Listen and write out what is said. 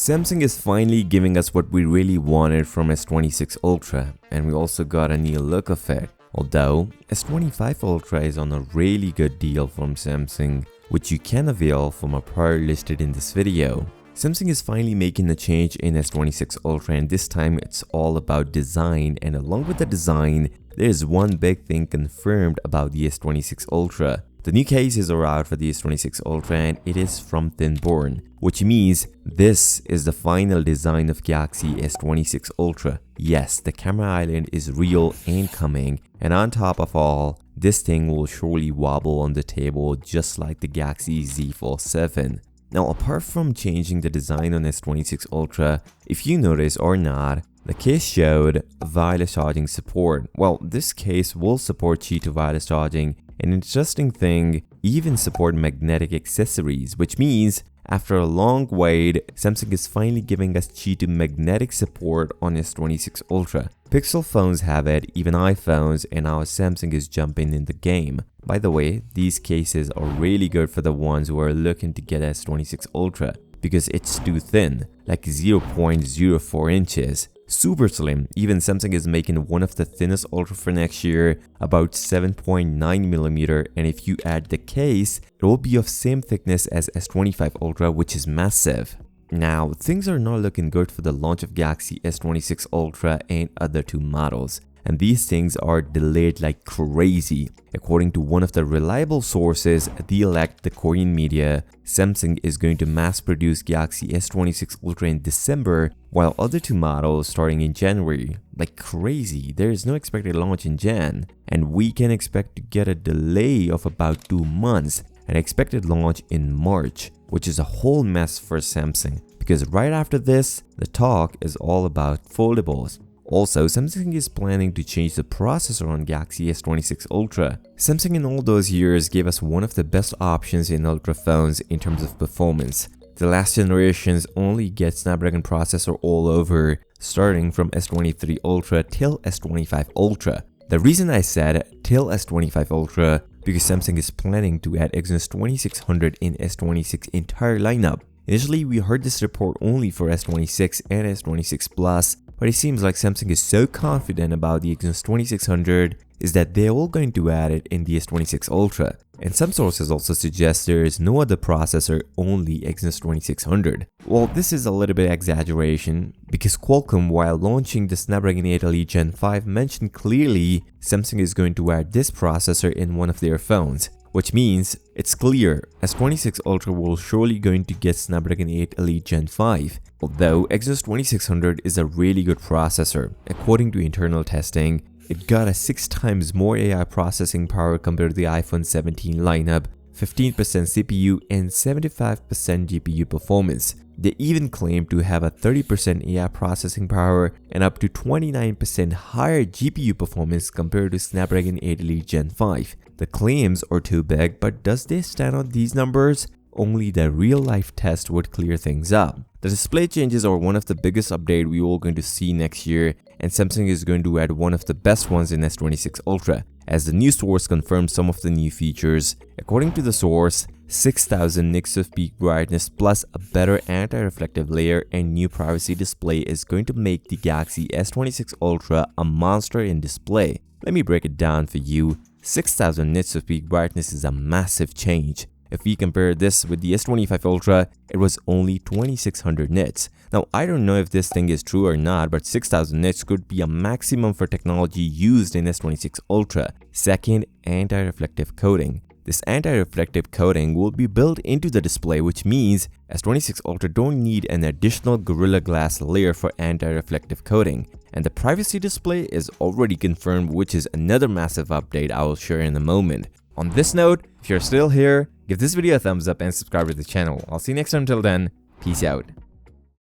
Samsung is finally giving us what we really wanted from S26 Ultra, and we also got a new look of it. Although S25 Ultra is on a really good deal from Samsung, which you can avail from a prior listed in this video. Samsung is finally making a change in S26 Ultra, and this time it's all about design, and along with the design, there's one big thing confirmed about the S26 Ultra. The new cases are out for the S26 Ultra and it is from Thinborn, which means this is the final design of Galaxy S26 Ultra. Yes, the camera island is real and coming, and on top of all, this thing will surely wobble on the table just like the Galaxy Z Fold 7. Now, apart from changing the design on S26 Ultra, if you notice or not, the case showed wireless charging support. Well, this case will support Qi2 wireless charging. An interesting thing, even support magnetic accessories, which means after a long wait, Samsung is finally giving us Qi2 magnetic support on S26 Ultra. Pixel phones have it, even iPhones, and now Samsung is jumping in the game. By the way, these cases are really good for the ones who are looking to get S26 Ultra because it's too thin, like 0.04 inches. Super slim. Even Samsung is making one of the thinnest Ultra for next year, about 7.9mm, and if you add the case, it will be of same thickness as S25 Ultra, which is massive. Now, things are not looking good for the launch of Galaxy S26 Ultra and other two models, and these things are delayed like crazy. According to one of the reliable sources, the Korean media, Samsung is going to mass produce Galaxy S26 Ultra in December, while other two models starting in January. Like crazy, there is no expected launch in Jan, and we can expect to get a delay of about 2 months, an expected launch in March, which is a whole mess for Samsung, because right after this, the talk is all about foldables. Also, Samsung is planning to change the processor on Galaxy S26 Ultra. Samsung in all those years gave us one of the best options in Ultra phones in terms of performance. The last generations only get Snapdragon processor all over, starting from S23 Ultra till S25 Ultra. The reason I said till S25 Ultra because Samsung is planning to add Exynos 2600 in S26 entire lineup. Initially, we heard this report only for S26 and S26 Plus, but it seems like Samsung is so confident about the Exynos 2600 is that they're all going to add it in the S26 Ultra. And some sources also suggest there is no other processor, only Exynos 2600. Well, this is a little bit exaggeration because Qualcomm, while launching the Snapdragon 8 Elite Gen 5, mentioned clearly Samsung is going to add this processor in one of their phones. Which means it's clear S26 Ultra will surely going to get Snapdragon 8 Elite Gen 5. Although Exynos 2600 is a really good processor, according to internal testing, it got a 6 times more AI processing power compared to the iPhone 17 lineup, 15% CPU and 75% GPU performance. They even claim to have a 30% AI processing power and up to 29% higher GPU performance compared to Snapdragon 8 Elite Gen 5. The claims are too big, but does they stand on these numbers? Only the real-life test would clear things up. The display changes are one of the biggest updates we are going to see next year, and Samsung is going to add one of the best ones in S26 Ultra, as the news source confirms some of the new features. According to the source, 6000 nits of peak brightness plus a better anti-reflective layer and new privacy display is going to make the Galaxy S26 Ultra a monster in display. Let me break it down for you. 6000 nits of peak brightness is a massive change. If we compare this with the S25 Ultra, it was only 2600 nits. Now, I don't know if this thing is true or not, but 6000 nits could be a maximum for technology used in S26 Ultra. Second, anti-reflective coating. This anti-reflective coating will be built into the display, which means S26 Ultra don't need an additional Gorilla Glass layer for anti-reflective coating. And the privacy display is already confirmed, which is another massive update I will share in a moment. On this note, if you're still here, give this video a thumbs up and subscribe to the channel. I'll see you next time. Until then, peace out.